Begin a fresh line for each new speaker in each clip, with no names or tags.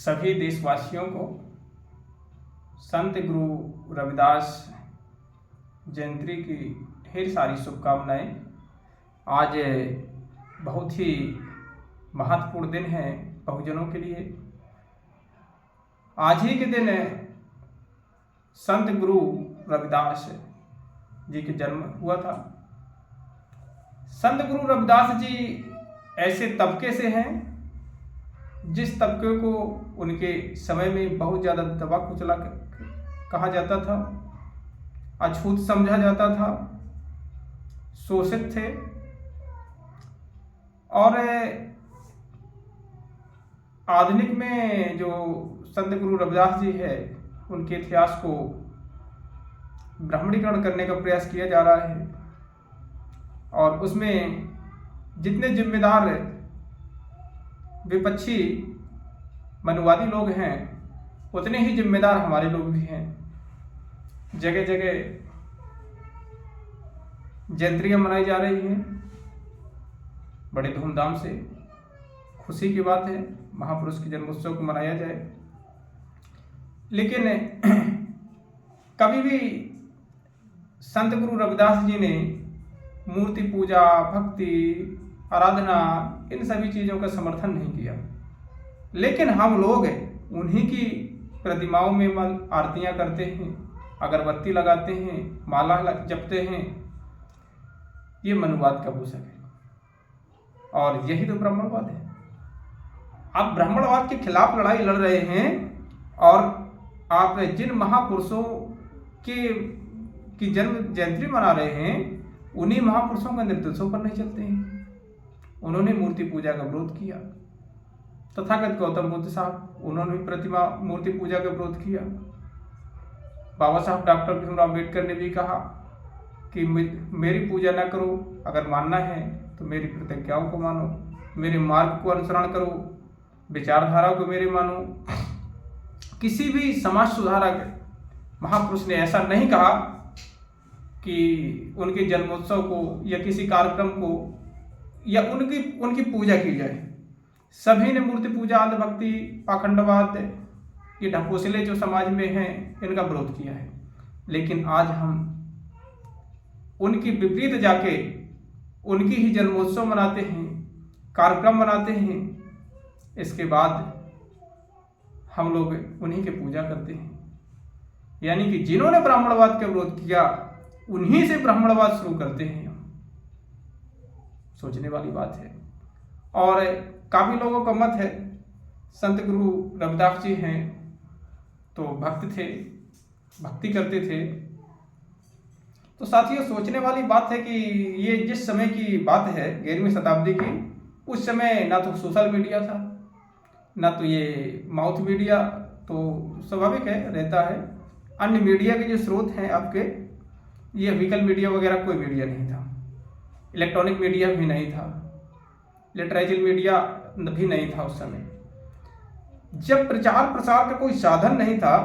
सभी देशवासियों को संत गुरु रविदास जयंती की ढेर सारी शुभकामनाएं। आज बहुत ही महत्वपूर्ण दिन है बहुजनों के लिए। आज ही के दिन संत गुरु रविदास जी के जन्म हुआ था। संत गुरु रविदास जी ऐसे तबके से हैं जिस तबके को उनके समय में बहुत ज़्यादा दबा कुचला कहा जाता था, अछूत समझा जाता था, शोषित थे। और आधुनिक में जो संत गुरु रविदास जी है उनके इतिहास को ब्राह्मणीकरण करने का प्रयास किया जा रहा है और उसमें जितने जिम्मेदार विपक्षी मनुवादी लोग हैं उतने ही जिम्मेदार हमारे लोग भी हैं। जगह जगह जयंतियाँ मनाई जा रही हैं बड़े धूमधाम से। खुशी की बात है, महापुरुष के जन्मोत्सव को मनाया जाए। लेकिन कभी भी संत गुरु रविदास जी ने मूर्ति पूजा, भक्ति, आराधना इन सभी चीज़ों का समर्थन नहीं किया। लेकिन हम लोग उन्हीं की प्रतिमाओं में आरतियाँ करते हैं, अगरबत्ती लगाते हैं, माला जपते हैं। ये मनुवाद का पोषक है और यही तो ब्राह्मणवाद है। आप ब्राह्मणवाद के खिलाफ लड़ाई लड़ रहे हैं और आप जिन महापुरुषों की जन्म जयंती मना रहे हैं उन्हीं महापुरुषों का निर्देशों पर नहीं चलते हैं। उन्होंने मूर्ति पूजा का विरोध किया। तथागत गौतम बुद्ध साहब उन्होंने भी प्रतिमा मूर्ति पूजा का विरोध किया। बाबा साहब डॉक्टर भीमराव अम्बेडकर ने भी कहा कि मेरी पूजा ना करो, अगर मानना है तो मेरी प्रतिज्ञाओं को मानो, मेरे मार्ग को अनुसरण करो, विचारधारा को मेरे मानो। किसी भी समाज सुधारक महापुरुष ने ऐसा नहीं कहा कि उनके जन्मोत्सव को या किसी कार्यक्रम को या उनकी पूजा की जाए। सभी ने मूर्ति पूजा, अंधभक्ति, पाखंडवाद, ये ढकोसले जो समाज में हैं इनका विरोध किया है। लेकिन आज हम उनकी विपरीत जाके उनकी ही जन्मोत्सव मनाते हैं, कार्यक्रम मनाते हैं। इसके बाद हम लोग उन्हीं की पूजा करते हैं। यानी कि जिन्होंने ब्राह्मणवाद का विरोध किया उन्हीं से ब्राह्मणवाद शुरू करते हैं। सोचने वाली बात है। और काफ़ी लोगों का मत है संत गुरु रविदास जी हैं तो भक्त थे, भक्ति करते थे। तो साथियों, सोचने वाली बात है कि ये जिस समय की बात है 11वीं शताब्दी की, उस समय ना तो सोशल मीडिया था, ना तो ये माउथ मीडिया, तो स्वाभाविक है रहता है। अन्य मीडिया के जो स्रोत हैं आपके, ये व्हीकल मीडिया वगैरह कोई मीडिया नहीं था, इलेक्ट्रॉनिक मीडिया भी नहीं था, लिटरेचर मीडिया भी नहीं था उस समय। जब प्रचार प्रसार का कोई साधन नहीं था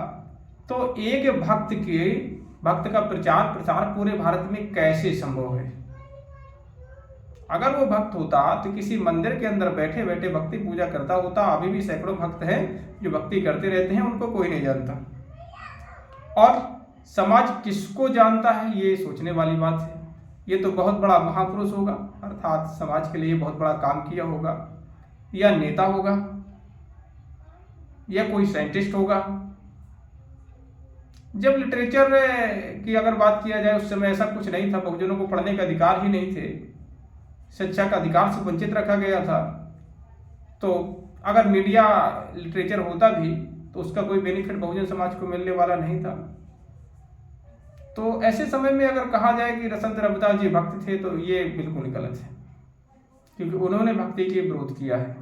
तो एक भक्त का प्रचार प्रसार पूरे भारत में कैसे संभव है। अगर वो भक्त होता तो किसी मंदिर के अंदर बैठे बैठे भक्ति पूजा करता होता। अभी भी सैकड़ों भक्त हैं जो भक्ति करते रहते हैं, उनको कोई नहीं जानता। और समाज किसको जानता है ये सोचने वाली बात है। ये तो बहुत बड़ा महापुरुष होगा, अर्थात समाज के लिए बहुत बड़ा काम किया होगा, या नेता होगा, या कोई साइंटिस्ट होगा। जब लिटरेचर की अगर बात किया जाए उस समय ऐसा कुछ नहीं था। बहुजनों को पढ़ने का अधिकार ही नहीं थे, शिक्षा का अधिकार से वंचित रखा गया था। तो अगर मीडिया लिटरेचर होता भी तो उसका कोई बेनिफिट बहुजन समाज को मिलने वाला नहीं था। तो ऐसे समय में अगर कहा जाए कि संत रविदास जी भक्त थे तो ये बिल्कुल गलत है, क्योंकि उन्होंने भक्ति के विरोध किया है,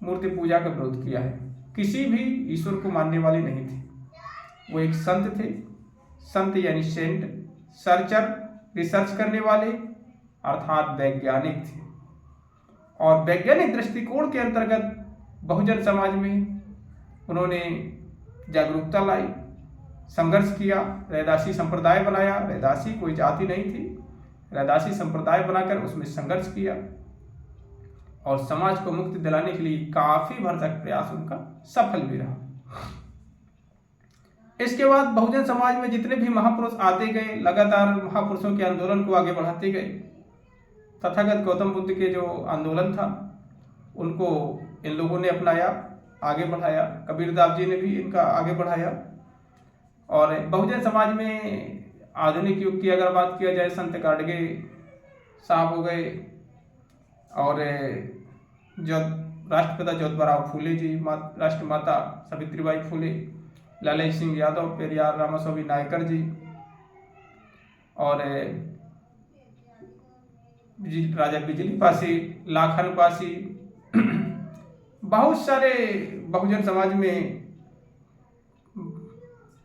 मूर्ति पूजा का विरोध किया है। किसी भी ईश्वर को मानने वाले नहीं थे। वो एक संत थे। संत यानी सेंट, सर्चर, रिसर्च करने वाले, अर्थात वैज्ञानिक थे। और वैज्ञानिक दृष्टिकोण के अंतर्गत बहुजन समाज में उन्होंने जागरूकता लाई, संघर्ष किया, रैदासी संप्रदाय बनाया। रैदासी कोई जाति नहीं थी, रैदासी संप्रदाय बनाकर उसमें संघर्ष किया और समाज को मुक्ति दिलाने के लिए काफी भरसक प्रयास उनका सफल भी रहा। इसके बाद बहुजन समाज में जितने भी महापुरुष आते गए, लगातार महापुरुषों के आंदोलन को आगे बढ़ाते गए। तथागत गौतम बुद्ध के जो आंदोलन था उनको इन लोगों ने अपनाया, आगे बढ़ाया। कबीरदास जी ने भी इनका आगे बढ़ाया। और बहुजन समाज में आधुनिक युग की अगर बात किया जाए, संत गाडगे साहब हो गए, और जो राष्ट्रपिता ज्योतिबा फूले जी, राष्ट्रमाता सावित्रीबाई फूले, लालय सिंह यादव, पेरियार रामास्वामी नायकर जी, और राजा बिजली पासी, लाखन पासी, बहुत सारे बहुजन समाज में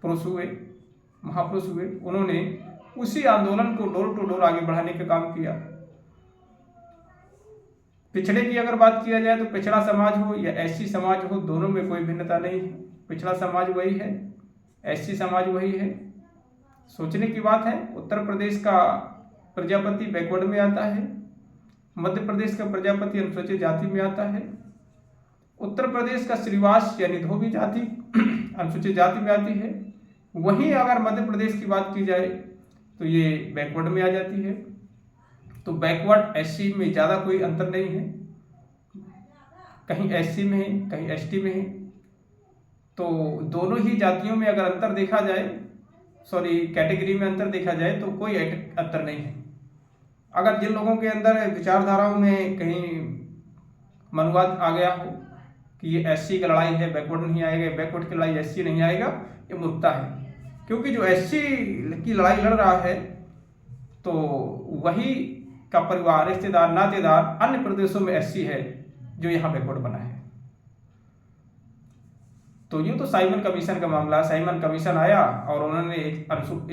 पुरुष हुए, महापुरुष हुए। उन्होंने उसी आंदोलन को डोर टू डोर आगे बढ़ाने का काम किया। पिछड़े की अगर बात किया जाए तो पिछड़ा समाज हो या एससी समाज हो, दोनों में कोई भिन्नता नहीं है। पिछड़ा समाज वही है, एससी समाज वही है। सोचने की बात है, उत्तर प्रदेश का प्रजापति बैकवर्ड में आता है, मध्य प्रदेश का प्रजापति अनुसूचित जाति में आता है, उत्तर प्रदेश का श्रीवास यानी धोबी जाति अनुसूचित जाति में आती है। वहीं अगर मध्य प्रदेश की बात की जाए तो ये बैकवर्ड में आ जाती है। तो बैकवर्ड एससी में ज़्यादा कोई अंतर नहीं है, कहीं एससी में है, कहीं एसटी में है। तो दोनों ही जातियों में अगर अंतर देखा जाए, कैटेगरी में अंतर देखा जाए तो कोई अंतर नहीं है। अगर जिन लोगों के अंदर विचारधाराओं में कहीं मनवाद आ गया हो कि ये एससी की लड़ाई है, बैकवर्ड नहीं आएगा, बैकवर्ड की लड़ाई एससी नहीं आएगा, ये मूर्खता है। क्योंकि जो एससी की लड़ाई लड़ रहा है तो वही का परिवार, रिश्तेदार, नातेदार अन्य प्रदेशों में एससी है जो यहाँ बैकवर्ड बना है। तो यूँ तो साइमन कमीशन का मामला, साइमन कमीशन आया और उन्होंने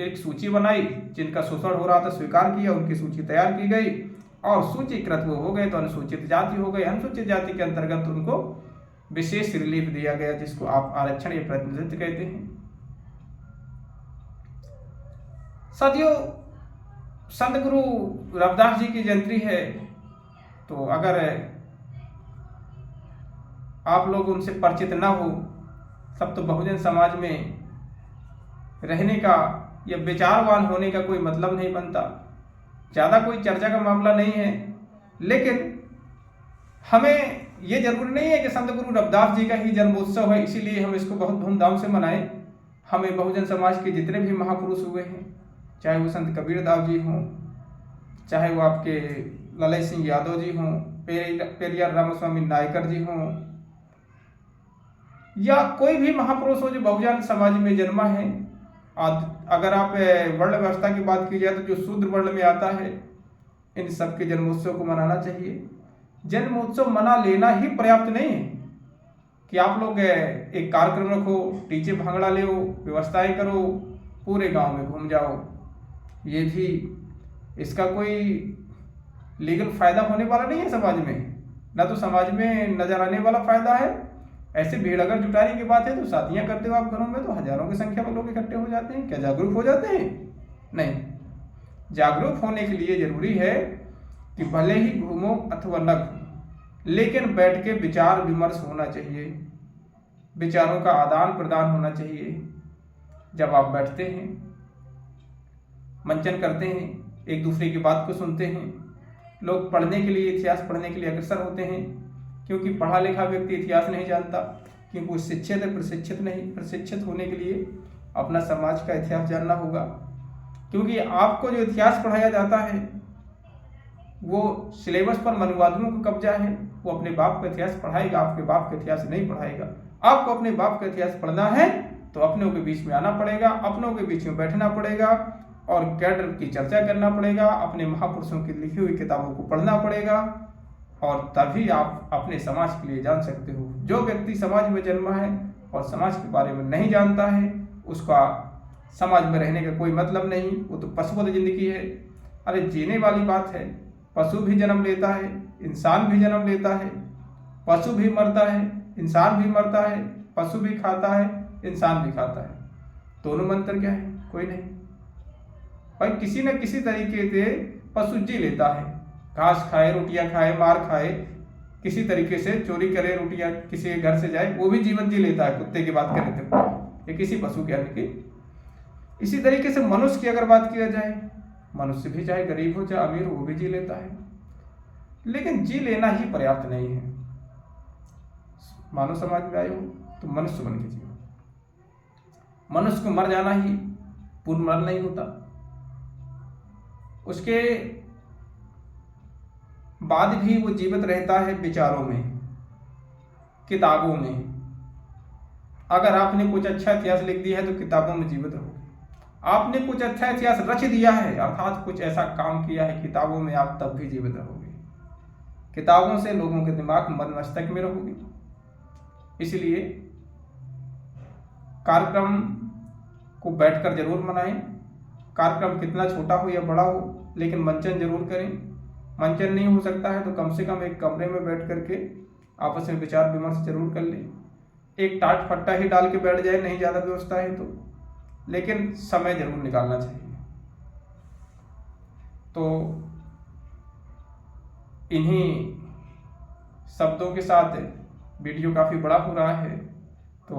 एक सूची बनाई, जिनका शोषण हो रहा था स्वीकार किया, उनकी सूची तैयार की गई और सूचीकृत वो हो गए तो अनुसूचित जाति हो गए। अनुसूचित जाति के अंतर्गत उनको विशेष रिलीफ दिया गया, जिसको आप आरक्षण या प्रतिनिधित्व कहते हैं। साथियों, संत गुरु रविदास जी की जयंती है, तो अगर आप लोग उनसे परिचित ना हो तब तो बहुजन समाज में रहने का या विचारवान होने का कोई मतलब नहीं बनता। ज़्यादा कोई चर्चा का मामला नहीं है, लेकिन हमें ये जरूरी नहीं है कि संत गुरु रविदास जी का ही जन्मोत्सव है इसीलिए हम इसको बहुत धूमधाम से मनाएं। हमें बहुजन समाज के जितने भी महापुरुष हुए हैं, चाहे वो संत कबीरदास जी हों, चाहे वो आपके लालय सिंह यादव जी हों, पेरियार रामास्वामी नायकर जी हों, या कोई भी महापुरुष हो जो बहुजन समाज में जन्मा है। अगर आप वर्ण व्यवस्था की बात की जाए तो जो शूद्र वर्ण में आता है, इन सब के जन्मोत्सव को मनाना चाहिए। जन्मोत्सव मना लेना ही पर्याप्त नहीं है कि आप लोग एक कार्यक्रम रखो, डीजे भांगड़ा ले, व्यवस्थाएं करो, पूरे गांव में घूम जाओ। ये भी इसका कोई लीगल फायदा होने वाला नहीं है समाज में, ना तो समाज में नजर आने वाला फायदा है। ऐसे भीड़ अगर जुटाने की बात है तो शादियां करते हो आप घरों में तो हजारों की संख्या में लोग इकट्ठे हो जाते हैं। क्या जागरूक हो जाते हैं? नहीं। जागरूक होने के लिए जरूरी है कि भले ही घूमो अथवा न घूमो, लेकिन बैठ के विचार विमर्श होना चाहिए, विचारों का आदान प्रदान होना चाहिए। जब आप बैठते हैं, मंचन करते हैं, एक दूसरे की बात को सुनते हैं, लोग पढ़ने के लिए, इतिहास पढ़ने के लिए अग्रसर होते हैं, क्योंकि पढ़ा लिखा व्यक्ति इतिहास नहीं जानता, क्योंकि वो शिक्षित है, प्रशिक्षित नहीं। प्रशिक्षित होने के लिए अपना समाज का इतिहास जानना होगा, क्योंकि आपको जो इतिहास पढ़ाया जाता है वो सिलेबस पर मनुवादियों को कब्जा है। वो अपने बाप का इतिहास पढ़ाएगा, आपके बाप का इतिहास नहीं पढ़ाएगा। आपको अपने बाप का इतिहास पढ़ना है तो अपनों के बीच में आना पड़ेगा, अपनों के बीच में बैठना पड़ेगा और कैडर की चर्चा करना पड़ेगा, अपने महापुरुषों की लिखी हुई किताबों को पढ़ना पड़ेगा, और तभी आप अपने समाज के लिए जान सकते हो। जो व्यक्ति समाज में जन्मा है और समाज के बारे में नहीं जानता है, उसका समाज में रहने का कोई मतलब नहीं, वो तो पशुवत जिंदगी है। अरे जीने वाली बात है, पशु भी जन्म लेता है, इंसान भी जन्म लेता है, पशु भी मरता है, इंसान भी मरता है, पशु भी खाता है, इंसान भी खाता है। दोनों में अंतर क्या है? कोई नहीं भाई। किसी न किसी तरीके से पशु जी लेता है, घास खाए, रोटियां खाए, मार खाए, किसी तरीके से चोरी करे रोटियां, किसी के घर से जाए, वो भी जीवन जी लेता है। कुत्ते की बात करें तो, या किसी पशु के अन्न की। इसी तरीके से मनुष्य की अगर बात किया जाए, मनुष्य भी चाहे गरीब हो चाहे अमीर हो, वो भी जी लेता है। लेकिन जी लेना ही पर्याप्त नहीं है। मानव समाज में आए हो तो मनुष्य बन के जियो। मनुष्य को मर जाना ही पूर्ण मरण नहीं होता, उसके बाद भी वो जीवित रहता है विचारों में, किताबों में। अगर आपने कुछ अच्छा इतिहास लिख दिया है तो किताबों में जीवित रहोगे। आपने कुछ अच्छा इतिहास रच दिया है, अर्थात कुछ ऐसा काम किया है किताबों में, आप तब भी जीवित रहोगे। किताबों से लोगों के दिमाग मन मस्तक में रहोगे। इसलिए कार्यक्रम को बैठकर जरूर मनाएं। कार्यक्रम कितना छोटा हो या बड़ा हो, लेकिन मंचन जरूर करें। मंचन नहीं हो सकता है तो कम से कम एक कमरे में बैठ करके आपस में विचार विमर्श जरूर कर लें। एक टाट फट्टा ही डाल के बैठ जाए, नहीं ज़्यादा व्यवस्था है तो, लेकिन समय जरूर निकालना चाहिए। तो इन्हीं शब्दों के साथ वीडियो काफ़ी बड़ा हो रहा है, तो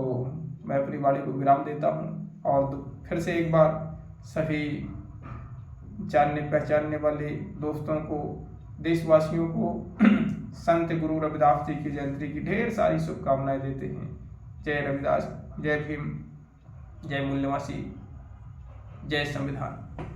मैं अपनी वाणी को विराम देता हूँ। और फिर से एक बार सभी जानने पहचानने वाले दोस्तों को, देशवासियों को संत गुरु रविदास जी की जयंती की ढेर सारी शुभकामनाएं देते हैं। जय रविदास, जय भीम, जय मूल्यवासी, जय संविधान।